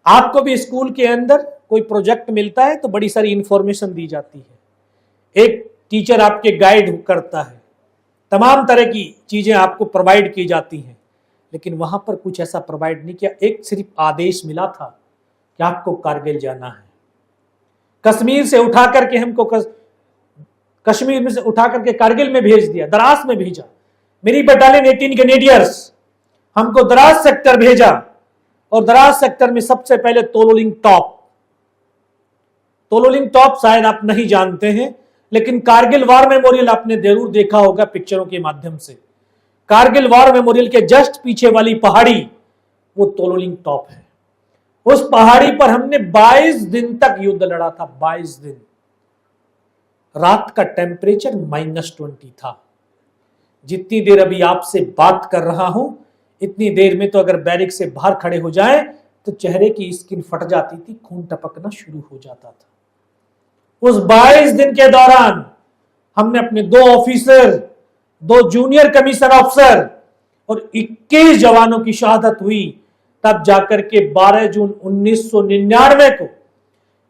आपको भी स्कूल के अंदर कोई प्रोजेक्ट मिलता है तो बड़ी सारी इंफॉर्मेशन दी जाती है, एक टीचर आपके गाइड करता है, तमाम तरह की चीजें आपको प्रोवाइड की जाती हैं, लेकिन वहां पर कुछ ऐसा प्रोवाइड नहीं किया। एक सिर्फ आदेश मिला था कि आपको कारगिल जाना है। कश्मीर से उठा करके हमको कश्मीर में से उठा करके कारगिल में भेज दिया, द्रास में भेजा। मेरी बटालियन 18 कैनेडियंस हमको द्रास सेक्टर भेजा, और द्रास सेक्टर में सबसे पहले तोलोलिंग टॉप शायद आप नहीं जानते हैं, लेकिन कारगिल वॉर मेमोरियल आपने जरूर देखा होगा पिक्चरों के माध्यम से। कारगिल वॉर मेमोरियल के जस्ट पीछे वाली पहाड़ी वो तोलोलिंग टॉप है। उस पहाड़ी पर हमने 22 दिन तक युद्ध लड़ा था। 22 दिन। रात का टेम्परेचर -20 था। जितनी देर अभी आपसे बात कर रहा हूं, इतनी देर में तो अगर बैरिक से बाहर खड़े हो जाए तो चेहरे की स्किन फट जाती थी, खून टपकना शुरू हो जाता था। उस 22 दिन के दौरान हमने अपने 2 ऑफिसर, 2 जूनियर कमीशन ऑफिसर और 21 जवानों की शहादत हुई। तब जाकर के 12 जून 1999 को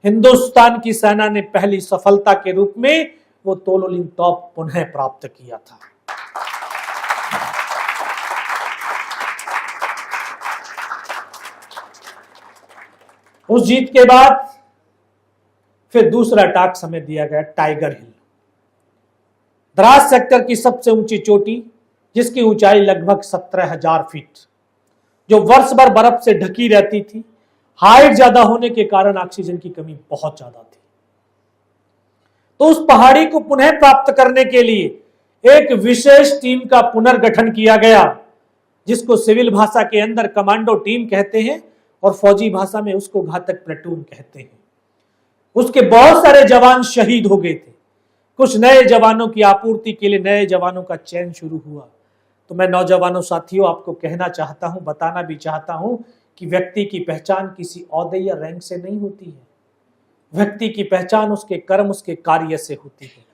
हिंदुस्तान की सेना ने पहली सफलता के रूप में वो तोलोलिंग टॉप पुनः प्राप्त किया था। उस जीत के बाद फिर दूसरा टास्क हमें दिया गया टाइगर हिल, द्रास सेक्टर की सबसे ऊंची चोटी, जिसकी ऊंचाई लगभग 17,000 फीट, जो वर्ष भर बर्फ से ढकी रहती थी। हाइट ज्यादा होने के कारण ऑक्सीजन की कमी बहुत ज्यादा थी। तो उस पहाड़ी को पुनः प्राप्त करने के लिए एक विशेष टीम का पुनर्गठन किया गया, जिसको सिविल भाषा के अंदर कमांडो टीम कहते हैं और फौजी भाषा में उसको घातक प्लेटून कहते हैं। उसके बहुत सारे जवान शहीद हो गए थे। कुछ नए जवानों की आपूर्ति के लिए नए जवानों का चयन शुरू हुआ। तो मैं नौजवानों साथियों आपको कहना चाहता हूं, बताना भी चाहता हूं कि व्यक्ति की पहचान किसी ओहदे या रैंक से नहीं होती है। व्यक्ति की पहचान उसके कर्म, उसके कार्य से होती है।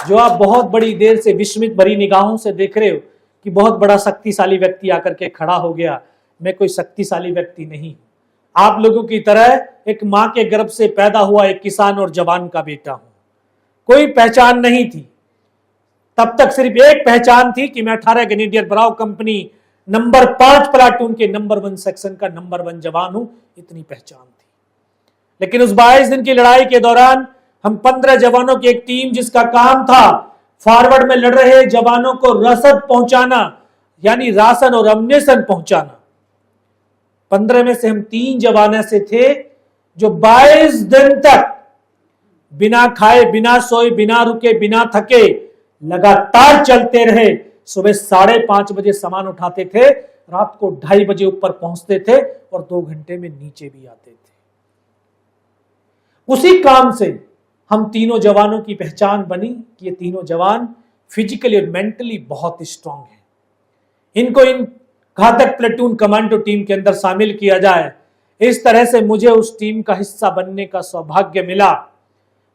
जो आप बहुत बड़ी देर से विस्मित भरी निगाहों से देख रहे हो कि बहुत बड़ा शक्तिशाली व्यक्ति आकर के खड़ा हो गया, मैं कोई शक्तिशाली व्यक्ति नहीं। आप लोगों की तरह एक मां के गर्भ से पैदा हुआ एक किसान और जवान का बेटा हूं। कोई पहचान नहीं थी। तब तक सिर्फ एक पहचान थी कि मैं 18 ग्रेनेडियर ब्राव कंपनी नंबर 5 प्लाटून के नंबर 1 सेक्शन का नंबर 1 जवान हूं। इतनी पहचान थी। लेकिन उस 22 दिन की लड़ाई के दौरान हम 15 जवानों की एक टीम, जिसका काम था फॉरवर्ड में लड़ रहे जवानों को रसद पहुंचाना, यानी राशन और अम्नेशन पहुंचाना। 15 में से हम 3 जवान ऐसे थे जो 22 दिन तक बिना खाए, बिना सोए, बिना रुके, बिना थके लगातार चलते रहे। सुबह 5:30 बजे सामान उठाते थे, रात को 2:30 बजे ऊपर पहुंचते थे और 2 घंटे में नीचे भी आते थे। उसी काम से हम तीनों जवानों की पहचान बनी कि ये तीनों जवान फिजिकली और मेंटली बहुत स्ट्रांग हैं। इनको इन घातक प्लेटून कमांडो टीम के अंदर शामिल किया जाए। इस तरह से मुझे उस टीम का हिस्सा बनने का सौभाग्य मिला।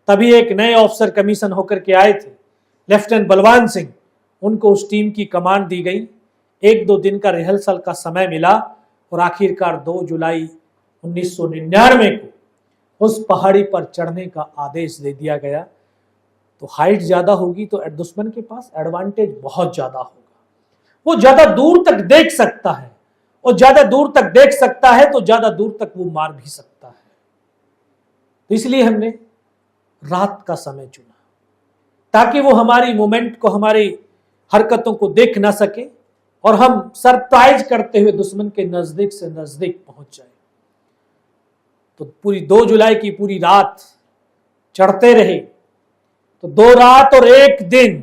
तभी एक नए ऑफिसर कमीशन होकर के आए थे, लेफ्टिनेंट बलवान सिंह। उनको उस टीम की कमांड दी गई। 1-2 दिन का रिहर्सल का समय मिला और आखिरकार 2 जुलाई 1999 को उस पहाड़ी पर चढ़ने का आदेश दे दिया गया। तो हाइट ज्यादा होगी तो दुश्मन के पास एडवांटेज बहुत ज्यादा होगा। वो ज्यादा दूर तक देख सकता है, और ज्यादा दूर तक देख सकता है तो ज्यादा दूर तक वो मार भी सकता है। तो इसलिए हमने रात का समय चुना, ताकि वो हमारी मूवमेंट को, हमारी हरकतों को देख ना सके और हम सरप्राइज करते हुए दुश्मन के नजदीक से नजदीक पहुंच जाए। तो पूरी 2 जुलाई की पूरी रात चढ़ते रहे। तो 2 रात और 1 दिन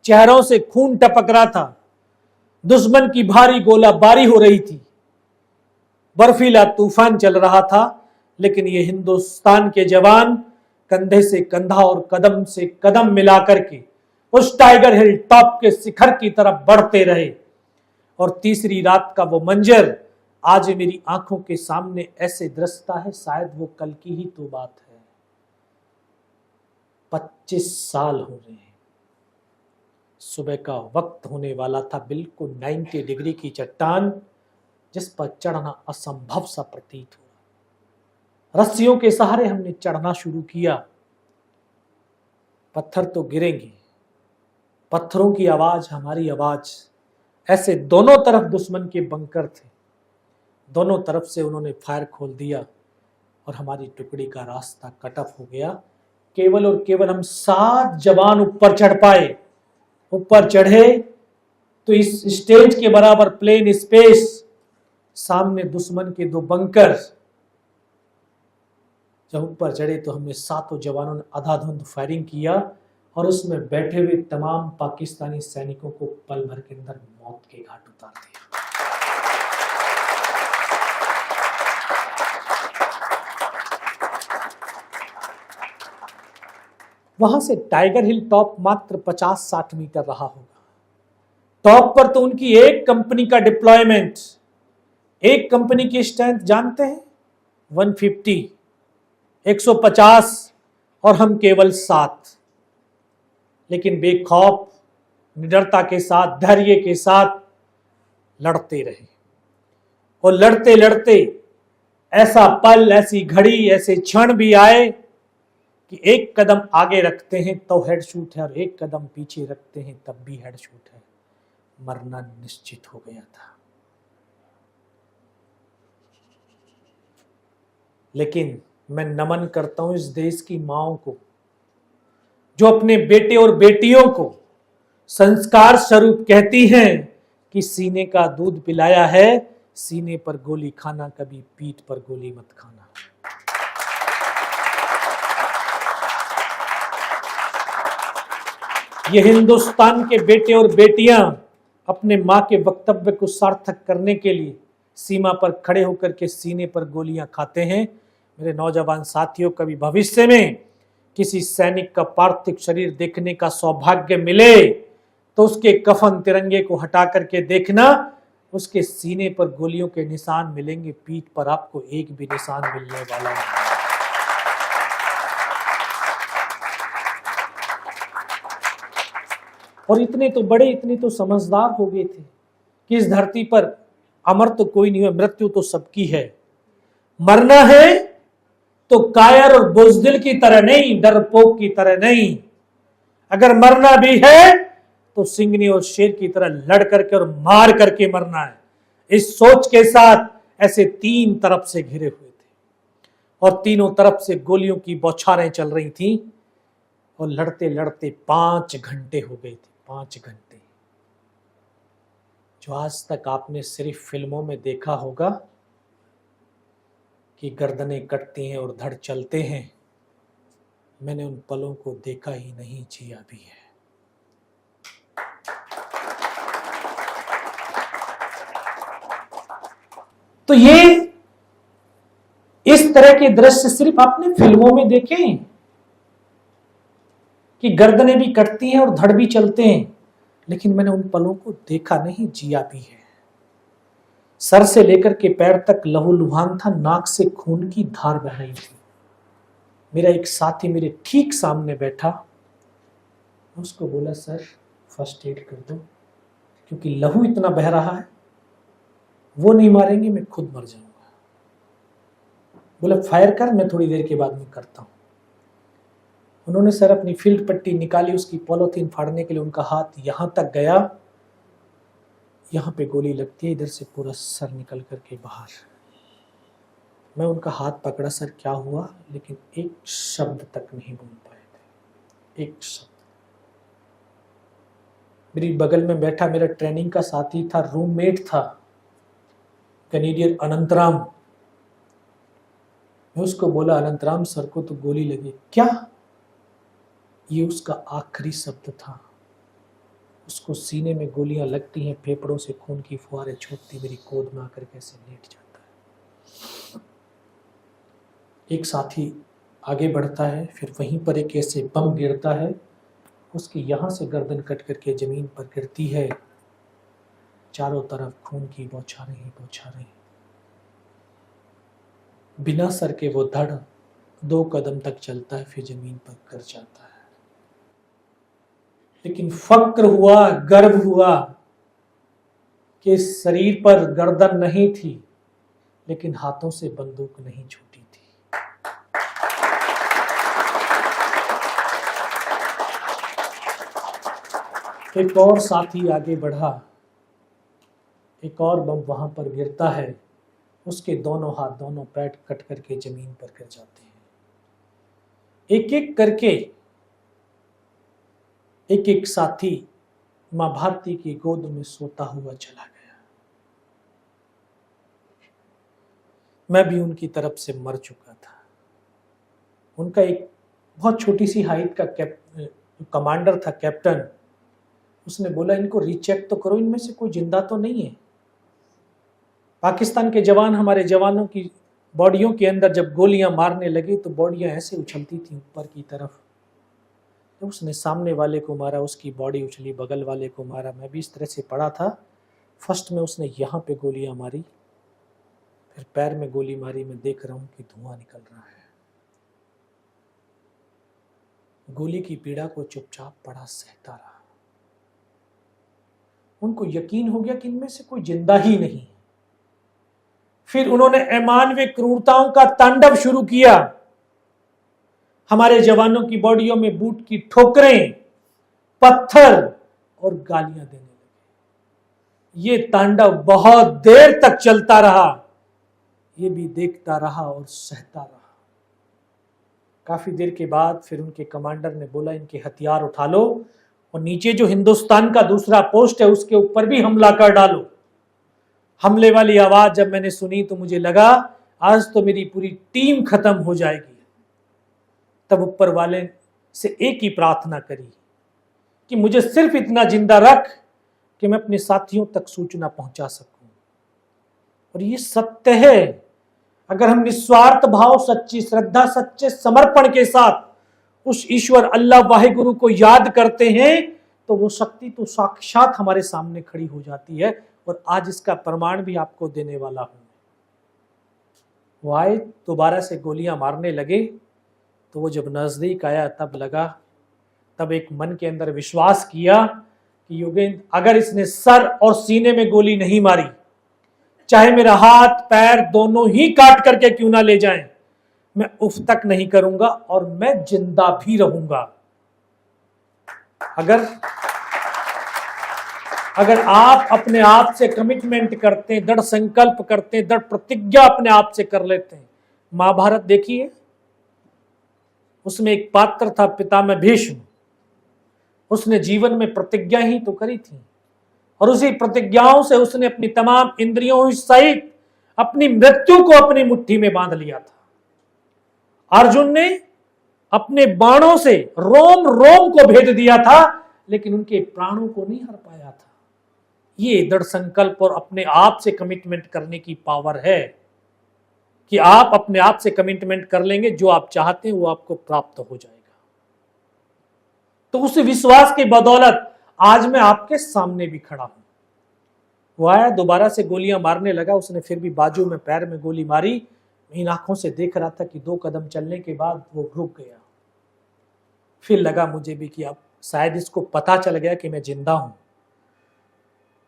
चेहरों से खून टपक रहा था। दुश्मन की भारी गोलाबारी हो रही थी। बर्फीला तूफान चल रहा था, लेकिन ये हिंदुस्तान के जवान कंधे से कंधा और कदम से कदम मिलाकर के उस टाइगर हिल टॉप के शिखर की तरफ बढ़ते रहे। और तीसरी रात का वो मंजर आज मेरी आंखों के सामने ऐसे दृश्यता है, शायद वो कल की ही तो बात है। 25 साल हो रहे हैं। सुबह का वक्त होने वाला था, बिल्कुल 90 डिग्री की चट्टान जिस पर चढ़ना असंभव सा प्रतीत हुआ। रस्सियों के सहारे हमने चढ़ना शुरू किया। पत्थर तो गिरेंगे, पत्थरों की आवाज, हमारी आवाज, ऐसे दोनों तरफ दुश्मन के बंकर थे। दोनों तरफ से उन्होंने फायर खोल दिया और हमारी टुकड़ी का रास्ता कट ऑफ हो गया। केवल और केवल हम 7 जवान ऊपर चढ़ पाए। ऊपर चढ़े तो इस स्टेज के बराबर प्लेन स्पेस, सामने दुश्मन के 2 बंकर। जब ऊपर चढ़े तो हमने 7 जवानों ने अंधाधुंध फायरिंग किया और उसमें बैठे हुए तमाम पाकिस्तानी सैनिकों को पल भर के अंदर मौत के घाट उतार दिया। वहां से टाइगर हिल टॉप मात्र 50-60 मीटर रहा होगा। टॉप पर तो उनकी एक कंपनी का डिप्लॉयमेंट, एक कंपनी की स्ट्रेंथ जानते हैं 150, 150, और हम केवल 7। लेकिन बेखौफ, निडरता के साथ, धैर्य के साथ लड़ते रहे। और लड़ते लड़ते ऐसा पल, ऐसी घड़ी, ऐसे क्षण भी आए कि एक कदम आगे रखते हैं तो हेड शूट है और एक कदम पीछे रखते हैं तब भी हेड शूट है। मरना निश्चित हो गया था। लेकिन मैं नमन करता हूं इस देश की माओं को, जो अपने बेटे और बेटियों को संस्कार स्वरूप कहती हैं कि सीने का दूध पिलाया है, सीने पर गोली खाना, कभी पीठ पर गोली मत खाना। ये हिंदुस्तान के बेटे और बेटियां अपने मां के वक्तव्य को सार्थक करने के लिए सीमा पर खड़े होकर के सीने पर गोलियां खाते हैं। मेरे नौजवान साथियों, कभी भविष्य में किसी सैनिक का पार्थिव शरीर देखने का सौभाग्य मिले तो उसके कफन तिरंगे को हटा करके देखना, उसके सीने पर गोलियों के निशान मिलेंगे, पीठ पर आपको एक भी निशान मिलने वाला नहीं। और इतने तो बड़े, इतने तो समझदार हो गए थे कि इस धरती पर अमर तो कोई नहीं है, मृत्यु तो सबकी है। मरना है तो कायर और बुज़दिल की तरह नहीं, डरपोक की तरह नहीं। अगर मरना भी है तो सिंगनी और शेर की तरह लड़ करके और मार करके मरना है। इस सोच के साथ ऐसे 3 तरफ से घिरे हुए थे और तीनों तरफ से गोलियों की बौछारें चल रही थी और लड़ते लड़ते 5 घंटे हो गए थे। 5 घंटे, जो आज तक आपने सिर्फ फिल्मों में देखा होगा कि गर्दनें कटती हैं और धड़ चलते हैं, मैंने उन पलों को देखा ही नहीं, जिया भी है। तो ये इस तरह के दृश्य सिर्फ आपने फिल्मों में देखे हैं कि गर्दनें भी कटती हैं और धड़ भी चलते हैं, लेकिन मैंने उन पलों को देखा नहीं, जिया भी है। सर से लेकर के पैर तक लहूलुहान था, नाक से खून की धार बह रही थी। मेरा एक साथी मेरे ठीक सामने बैठा, उसको बोला सर फर्स्ट एड कर दो, क्योंकि लहू इतना बह रहा है, वो नहीं मारेंगे मैं खुद मर जाऊंगा। बोला फायर कर, मैं थोड़ी देर के बाद में करता हूं। उन्होंने सर अपनी फील्ड पट्टी निकाली, उसकी पॉलिथीन फाड़ने के लिए उनका हाथ यहां तक गया, यहां पे गोली लगती है, इधर से पूरा सर निकल करके बाहर। मैं उनका हाथ पकड़ा, सर क्या हुआ, लेकिन एक शब्द तक नहीं बोल पाए थे, एक शब्द। मेरी बगल में बैठा मेरा ट्रेनिंग का साथी था, रूममेट था, कैनेडियन अनंतराम। मैं उसको बोला अनंतराम सर को तो गोली लगी। क्या? ये उसका आखिरी शब्द था। उसको सीने में गोलियां लगती हैं, फेफड़ों से खून की फुहारें छूटती, मेरी गोद में आकर कैसे लेट जाता है। एक साथी आगे बढ़ता है, फिर वहीं पर एक ऐसे बम गिरता है, उसकी यहां से गर्दन कट करके जमीन पर गिरती है। चारों तरफ खून की बौछारें ही बौछारें। बिना सर के वो धड़ 2 कदम तक चलता है, फिर जमीन पर गिर जाता है। लेकिन फक्र हुआ, गर्व हुआ कि इस शरीर पर गर्दन नहीं थी, लेकिन हाथों से बंदूक नहीं छूटी थी। एक और साथी आगे बढ़ा, एक और बम वहां पर गिरता है, उसके दोनों हाथ, दोनों पैर कट करके जमीन पर गिर जाते हैं। एक एक करके एक एक साथी मां भारती की गोद में सोता हुआ चला गया। मैं भी उनकी तरफ से मर चुका था। उनका एक बहुत छोटी सी हाइट का कमांडर था, कैप्टन, उसने बोला इनको रीचेक तो करो, इनमें से कोई जिंदा तो नहीं है। पाकिस्तान के जवान हमारे जवानों की बॉडियों के अंदर जब गोलियां मारने लगे तो बॉडियां ऐसे उछलती थी ऊपर की तरफ। तो उसने सामने वाले को मारा, उसकी बॉडी उछली, बगल वाले को मारा। मैं भी इस तरह से पड़ा था। फर्स्ट में उसने यहाँ पे गोलियां मारी, फिर पैर में गोली मारी। मैं देख रहा हूं कि धुआं निकल रहा है। गोली की पीड़ा को चुपचाप पड़ा सहता रहा। उनको यकीन हो गया कि इनमें से कोई जिंदा ही नहीं। फिर उन्होंने अमानवीय क्रूरताओं का तांडव शुरू किया। हमारे जवानों की बॉडियों में बूट की ठोकरें, पत्थर और गालियां देने लगे। ये तांडव बहुत देर तक चलता रहा। ये भी देखता रहा और सहता रहा। काफी देर के बाद फिर उनके कमांडर ने बोला इनके हथियार उठा लो और नीचे जो हिंदुस्तान का दूसरा पोस्ट है उसके ऊपर भी हमला कर डालो। हमले वाली आवाज जब मैंने सुनी तो मुझे लगा आज तो मेरी पूरी टीम खत्म हो जाएगी। तब ऊपर वाले से एक ही प्रार्थना करी कि मुझे सिर्फ इतना जिंदा रख कि मैं अपने साथियों तक सूचना पहुंचा सकूं। और ये सत्य है, अगर हम निस्वार्थ भाव, सच्ची श्रद्धा, सच्चे समर्पण के साथ उस ईश्वर अल्लाह वाहिगुरु को याद करते हैं तो वो शक्ति तो साक्षात हमारे सामने खड़ी हो जाती है। और आज इसका प्रमाण भी आपको देने वाला हूं। वो आए, दोबारा से गोलियां मारने लगे, तो वो जब नजदीक आया तब एक मन के अंदर विश्वास किया कि योगेंद्र अगर इसने सर और सीने में गोली नहीं मारी, चाहे मेरा हाथ पैर दोनों ही काट करके क्यों ना ले जाएं, मैं उफ तक नहीं करूंगा और मैं जिंदा भी रहूंगा। अगर आप अपने आप से कमिटमेंट करते हैं, दृढ़ संकल्प करते हैं, दृढ़ प्रतिज्ञा अपने आप से कर लेते हैं। महाभारत देखिए, उसमें एक पात्र था पितामह भीष्म। उसने जीवन में प्रतिज्ञा ही तो करी थी और उसी प्रतिज्ञाओं से उसने अपनी तमाम इंद्रियों सहित अपनी मृत्यु को अपनी मुट्ठी में बांध लिया था। अर्जुन ने अपने बाणों से रोम रोम को भेद दिया था, लेकिन उनके प्राणों को नहीं हर पाया था। ये दृढ़ संकल्प और अपने आप से कमिटमेंट करने की पावर है कि आप अपने आप से कमिटमेंट कर लेंगे, जो आप चाहते हैं वो आपको प्राप्त हो जाएगा। तो उस विश्वास की बदौलत आज मैं आपके सामने भी खड़ा हूं। वो आया, दोबारा से गोलियां मारने लगा। उसने फिर भी बाजू में, पैर में गोली मारी। इन आंखों से देख रहा था कि 2 कदम चलने के बाद वो रुक गया। फिर लगा मुझे भी कि अब शायद इसको पता चल गया कि मैं जिंदा हूं।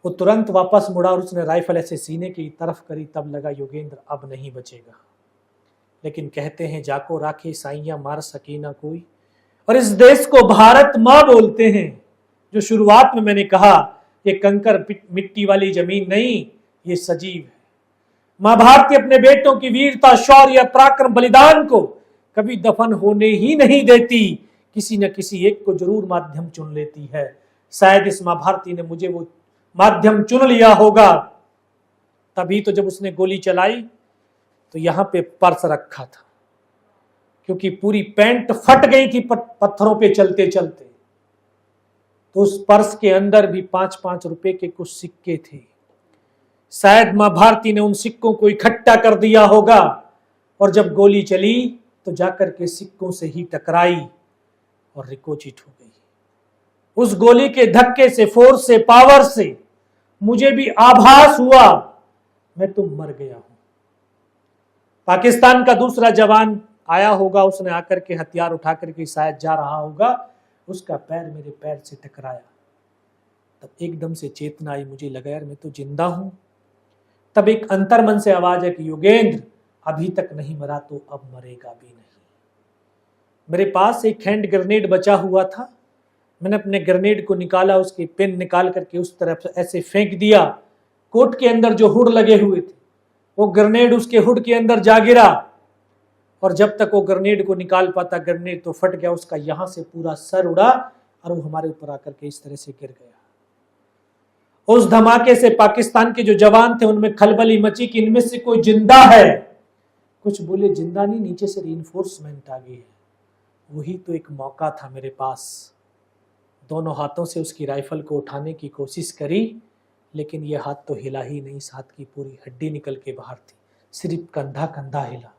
वो तुरंत वापस मुड़ा और उसने राइफल ऐसे सीने की तरफ करी। तब लगा योगेंद्र अब नहीं बचेगा। लेकिन कहते हैं जाको राखे साइयां मार सकी ना कोई। और इस देश को भारत मां बोलते हैं। जो शुरुआत में मैंने कहा, ये कंकर मिट्टी वाली जमीन नहीं, ये सजीव है। मां भारती अपने बेटों की वीरता, शौर्य, पराक्रम, बलिदान को कभी दफन होने ही नहीं देती। किसी न किसी एक को जरूर माध्यम चुन लेती है। शायद इस मां भारती ने मुझे वो माध्यम चुन लिया होगा। तभी तो जब उसने गोली चलाई तो यहां पे पर्स रखा था, क्योंकि पूरी पैंट फट गई थी पत्थरों पे चलते चलते। तो उस पर्स के अंदर भी 5-5 रुपए के कुछ सिक्के थे। शायद मां भारती ने उन सिक्कों को इकट्ठा कर दिया होगा और जब गोली चली तो जाकर के सिक्कों से ही टकराई और रिकोचिट हो गई। उस गोली के धक्के से, फोर्स से, पावर से मुझे भी आभास हुआ मैं तो मर गया हूं। पाकिस्तान का दूसरा जवान आया होगा, उसने आकर के हथियार उठा करके शायद जा रहा होगा। उसका पैर मेरे पैर से टकराया। तब एकदम से चेतना आई, मुझे लगा यार मैं तो जिंदा हूं। तब एक अंतर्मन से आवाज है कि योगेंद्र अभी तक नहीं मरा तो अब मरेगा भी नहीं। मेरे पास एक हैंड ग्रेनेड बचा हुआ था, मैंने अपने ग्रेनेड को निकाला, उसकी पिन निकाल करके उस तरफ ऐसे फेंक दिया। कोट के अंदर जो हुड लगे हुए थे वो ग्रेनेड उसके हुड के अंदर जा गिरा, और जब तक वो ग्रेनेड को निकाल पाता ग्रेनेड तो फट गया, उसका यहां से पूरा सर उड़ा और वो हमारे ऊपर आकर के इस तरह से गिर गया। उस धमाके से पाकिस्तान के जो जवान थे उनमें खलबली मची कि इनमें से कोई जिंदा है। कुछ बोले जिंदा नहीं, नीचे से रीइंफोर्समेंट आ गई है। वही तो एक मौका था मेरे पास। दोनों हाथों से उसकी राइफल को उठाने की कोशिश करी, लेकिन यह हाथ तो हिला ही नहीं, इस हाथ की पूरी हड्डी निकल के बाहर थी, सिर्फ कंधा कंधा हिला।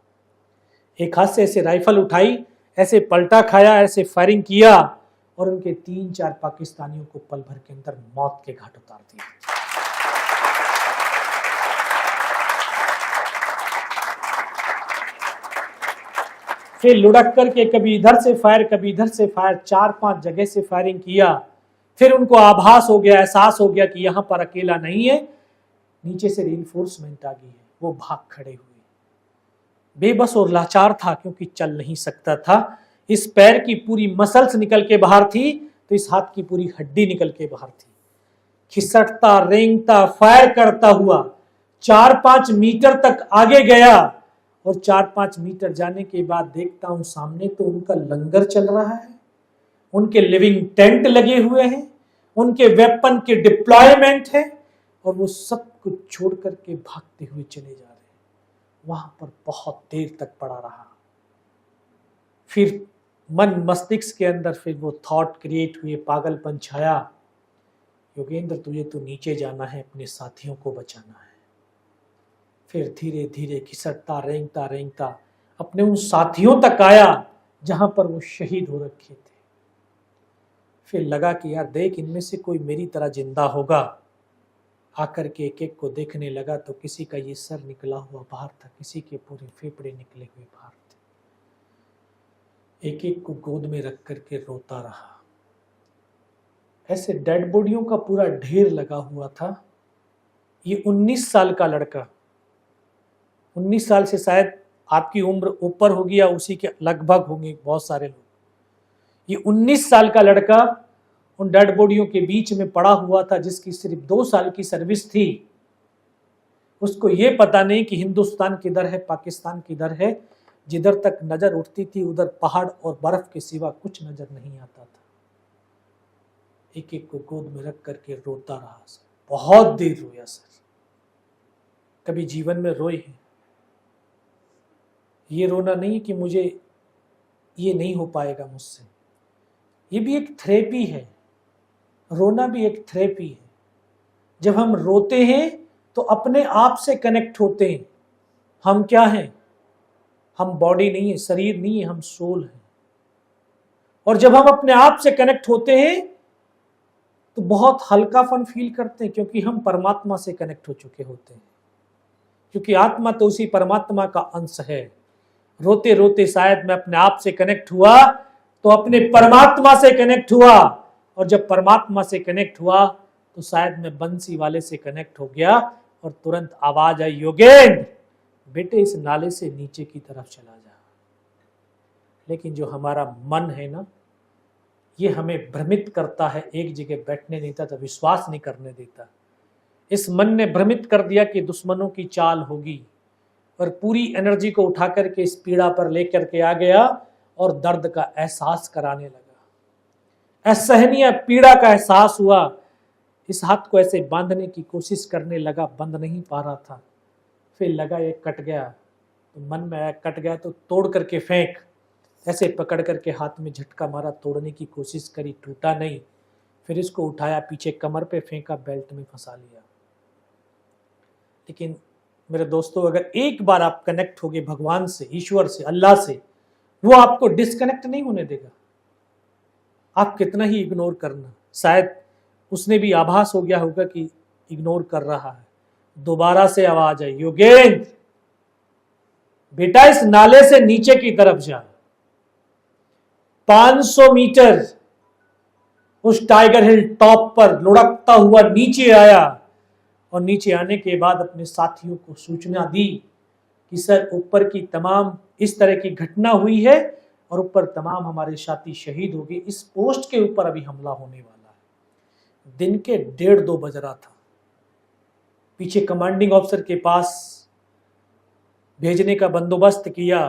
एक हाथ से ऐसे राइफल उठाई, ऐसे पलटा खाया, ऐसे फायरिंग किया और उनके 3-4 पाकिस्तानियों को पल भर के अंदर मौत के घाट उतार दिया। फिर लुढ़क करके कभी इधर से फायर कभी इधर से फायर, 4-5 जगह से फायरिंग किया। फिर उनको आभास हो गया, एहसास हो गया कि यहां पर अकेला नहीं है, नीचे से रीइंफोर्समेंट आ गई है। वो भाग खड़े हुए, बेबस और लाचार था क्योंकि चल नहीं सकता था। इस पैर की पूरी मसल्स निकल के बाहर थी तो इस हाथ की पूरी हड्डी निकल के बाहर थी। खिसकता रेंगता फायर करता हुआ 4-5 मीटर तक आगे गया, और 4-5 मीटर जाने के बाद देखता हूं सामने तो उनका लंगर चल रहा है, उनके लिविंग टेंट लगे हुए हैं, उनके वेपन के डिप्लॉयमेंट है, और वो सब कुछ छोड़ करके भागते हुए चले जा रहे हैं। वहां पर बहुत देर तक पड़ा रहा। फिर मन मस्तिष्क के अंदर फिर वो थॉट क्रिएट हुए, पागलपन छाया, योगेंद्र तुझे तो नीचे जाना है, अपने साथियों को बचाना है। फिर धीरे धीरे खिसकता रेंगता रेंगता अपने उन साथियों तक आया जहां पर वो शहीद हो रखे थे। फिर लगा कि यार देख इनमें से कोई मेरी तरह जिंदा होगा। आकर के एक एक को देखने लगा तो किसी का ये सर निकला हुआ बाहर था, किसी के पूरे फेफड़े निकले हुए बाहर थे। एक एक को गोद में रख करके रोता रहा। ऐसे डेड बॉडियों का पूरा ढेर लगा हुआ था। ये 19 साल का लड़का, 19 साल से शायद आपकी उम्र ऊपर होगी या उसी के लगभग होंगे बहुत सारे लोग। ये 19 साल का लड़का उन डेड बॉडियों के बीच में पड़ा हुआ था जिसकी सिर्फ 2 साल की सर्विस थी। उसको ये पता नहीं कि हिंदुस्तान किधर है, पाकिस्तान किधर है। जिधर तक नजर उठती थी उधर पहाड़ और बर्फ के सिवा कुछ नजर नहीं आता था। एक एक को गोद में रख करके रोता रहा सर, बहुत देर रोया सर। कभी जीवन में रोए हैं। ये रोना नहीं कि मुझे ये नहीं हो पाएगा मुझसे, ये भी एक थेरेपी है। रोना भी एक थेरेपी है। जब हम रोते हैं तो अपने आप से कनेक्ट होते हैं। हम क्या हैं? हम बॉडी नहीं है, शरीर नहीं है, हम सोल हैं। और जब हम अपने आप से कनेक्ट होते हैं तो बहुत हल्कापन फील करते हैं क्योंकि हम परमात्मा से कनेक्ट हो चुके होते हैं। क्योंकि आत्मा तो उसी परमात्मा का अंश है। रोते रोते शायद मैं अपने आप से कनेक्ट हुआ तो अपने परमात्मा से कनेक्ट हुआ, और जब परमात्मा से कनेक्ट हुआ तो शायद मैं बंसी वाले से कनेक्ट हो गया और तुरंत आवाज आई, योगेंद्र बेटे इस नाले से नीचे की तरफ चला जा। लेकिन जो हमारा मन है ना, ये हमें भ्रमित करता है, एक जगह बैठने नहीं देता, विश्वास नहीं करने देता। इस मन ने भ्रमित कर दिया कि दुश्मनों की चाल होगी, और पूरी एनर्जी को उठा करके इस पीड़ा पर लेकर के आ गया और दर्द का एहसास कराने लगा। असहनीय पीड़ा का एहसास हुआ। इस हाथ को ऐसे बांधने की कोशिश करने लगा, बंध नहीं पा रहा था। फिर लगा ये कट गया, तो मन में आया कट गया तो तोड़ करके फेंक। ऐसे पकड़ करके हाथ में झटका मारा, तोड़ने की कोशिश करी, टूटा नहीं। फिर इसको उठाया, पीछे कमर पे फेंका, बेल्ट में फंसा लिया। लेकिन मेरे दोस्तों, अगर एक बार आप कनेक्ट होगे भगवान से, ईश्वर से, अल्लाह से, वो आपको डिस्कनेक्ट नहीं होने देगा। आप कितना ही इग्नोर करना, शायद उसने भी आभास हो गया होगा कि इग्नोर कर रहा है। दोबारा से आवाज आई, योगेंद्र बेटा इस नाले से नीचे की तरफ जा, 500 मीटर उस टाइगर हिल टॉप पर लुढ़कता हुआ नीचे आया और नीचे आने के बाद अपने साथियों को सूचना दी कि सर ऊपर की तमाम इस तरह की घटना हुई है और ऊपर तमाम हमारे साथी शहीद हो गए, इस पोस्ट के ऊपर अभी हमला होने वाला है। दिन के 1:30-2 बज रहा था। पीछे कमांडिंग ऑफिसर के पास भेजने का बंदोबस्त किया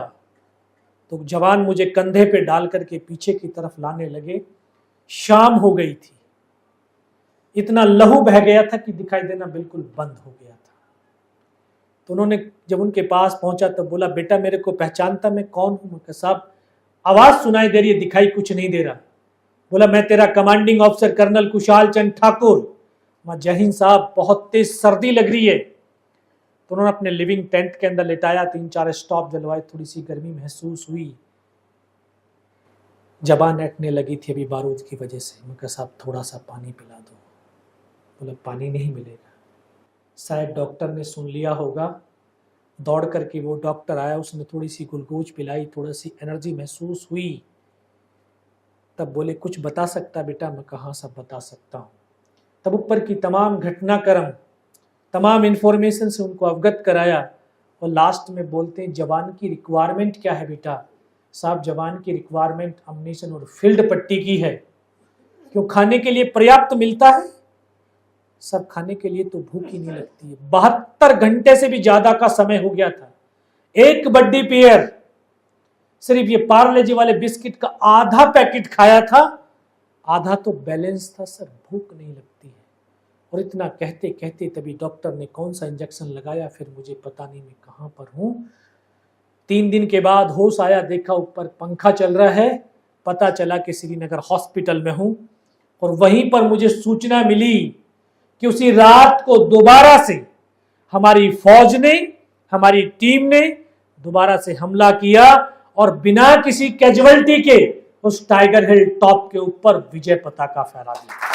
तो जवान मुझे कंधे पे डाल करके पीछे की तरफ लाने लगे। शाम हो गई थी, इतना लहू बह गया था कि दिखाई देना बिल्कुल बंद हो गया था। तो उन्होंने जब उनके पास पहुंचा तो बोला, बेटा मेरे को पहचानता मैं कौन हूं? मैं साहब आवाज सुनाई दे रही है, दिखाई कुछ नहीं दे रहा। बोला मैं तेरा commanding officer colonel Kushal Chand Thakur. मैं जय हिंद साहब, बहुत तेज सर्दी लग रही है। तो उन्होंने अपने लिविंग टेंट के अंदर लिटाया, 3-4 स्टॉप जलवाए, थोड़ी सी गर्मी महसूस हुई, जबान अटने लगी थी अभी बारूद की वजह से। मैं कहा साहब थोड़ा सा पानी पिला दो। बोला पानी नहीं मिलेगा। शायद डॉक्टर ने सुन लिया होगा, दौड़ करके वो डॉक्टर आया, उसने थोड़ी सी ग्लूकोज पिलाई, थोड़ी सी एनर्जी महसूस हुई। तब बोले कुछ बता सकता बेटा? मैं कहाँ सब बता सकता हूँ। तब ऊपर की तमाम घटनाक्रम, तमाम इंफॉर्मेशन से उनको अवगत कराया और लास्ट में बोलते हैं जवान की रिक्वायरमेंट क्या है बेटा? साहब जवान की रिक्वायरमेंट अम्यूनिशन और फील्ड पट्टी की है। क्यों? खाने के लिए पर्याप्त मिलता है? सब खाने के लिए तो भूख ही नहीं लगती है। 72 घंटे से भी ज्यादा का समय हो गया था। एक बड्डी पेयर सिर्फ ये पार्ले जी वाले बिस्किट का आधा पैकेट खाया था, आधा तो बैलेंस था। सर भूख नहीं लगती है। और इतना कहते कहते तभी डॉक्टर ने कौन सा इंजेक्शन लगाया, फिर मुझे पता नहीं मैं कहां पर हूं। 3 दिन के बाद होश आया, देखा ऊपर पंखा चल रहा है, पता चला कि श्रीनगर हॉस्पिटल में हूं। और वहीं पर मुझे सूचना मिली कि उसी रात को दोबारा से हमारी फौज ने, हमारी टीम ने दोबारा से हमला किया और बिना किसी कैजुअल्टी के उस टाइगर हिल टॉप के ऊपर विजय पताका फहरा दिया।